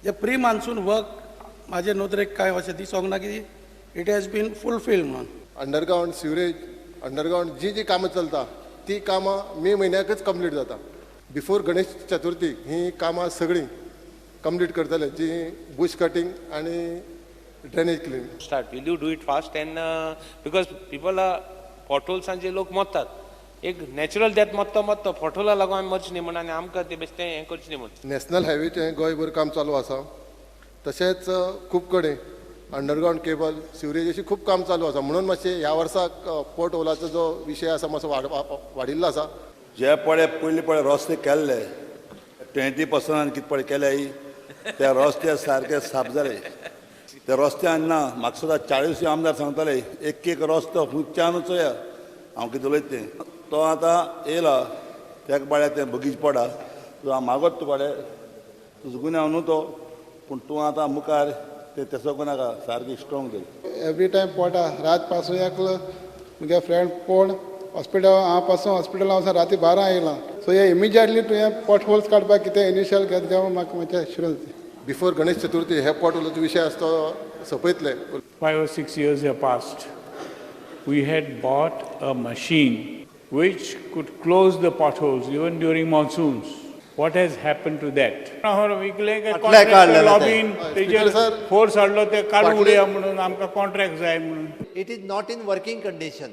जे pre monsoon work माझे नोदरेक काय अशें दिसोंक ना की इट हॅज बीन फुलफिल्ड म्हणून. अंडरग्राउंड सिवरेज, अंडरग्राउंड जी कामां चलता ती कामां मे म्हयन्याकच कंप्लीट जाता. बिफोर गणेश चतुर्थी ही कामां सगळीं कंप्लीट करतले, जी बुश कटिंग आणि drainage clean. Start. Will you do it fast? And because people are potholes and लोक मरतात. एक नॅचरल डेथ मरता पोथोला लागून आमी मरची न्ही म्हणून आनी आमकां ते बेश्टें हें करचें न्ही म्हणून. नॅशनल हायवेचें गोंयभर काम चालू आसा. तशेंच खूब कडेन अंडरग्राउंड केबल, सिवरेज अशी खूब काम चालू आसा. म्हणून मातशें ह्या वर्साक पोर्ट होलाचो जो विशय आसा मातसो वाडिल्लो आसा. जे पळय पयलीं पळय रस्ते केल्ले 20% कितें पळय केले ते रस्ते सारके साफ जाले. ते रस्त्यान ना म्हाका सुद्दां 40 आमदार सांगताले एक रस्तो हुंच्यानूच या हांव कितें उलयता तें तो आतां येयला तेका बाळ्या तें बगीच पडा हांव मागोत तुका तुजो गुन्यांव न्हू तो पूण तूं आतां मुखार ते तेसो नाका सारकी स्ट्रॉंग जाली. एवरी टायम पोटा रात पासून एकलो म्हगे फ्रेंड पोड हॉस्पिटल हांव पासून हॉस्पिटलां वचून राती 12 येयलां. सो हे इमिजिएटली तुवें पोट होल्स काडपाक कितें इनिशियल घेवन म्हाका मातशें एश्युरन्स दी. बिफोर गणेश चतुर्थी हे पोर्ट होलाचो विशय आसा तो सोंपयतले. 5 or 6 years have passed. We had bought a machine which could close the potholes even during monsoons. What has happened to that? Force हाडलो ते काडून उडया म्हणून आमकां कॉन्ट्रॅक्ट जाय म्हणून. It is not in working condition.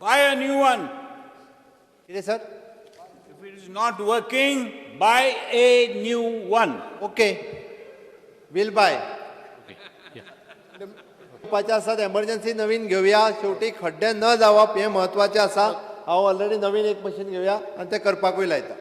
Buy a new one. Yes, sir. If it is not working, buy a new one. Okay. We'll buy. महत्वाचे आसात emergency नवीन घेवया. शेवटी खड्डे न जावप हे महत्वाचे आसा. हांव ऑलरेडी नवीन एक मशीन घेवया आनी ते करपाकूय लायता.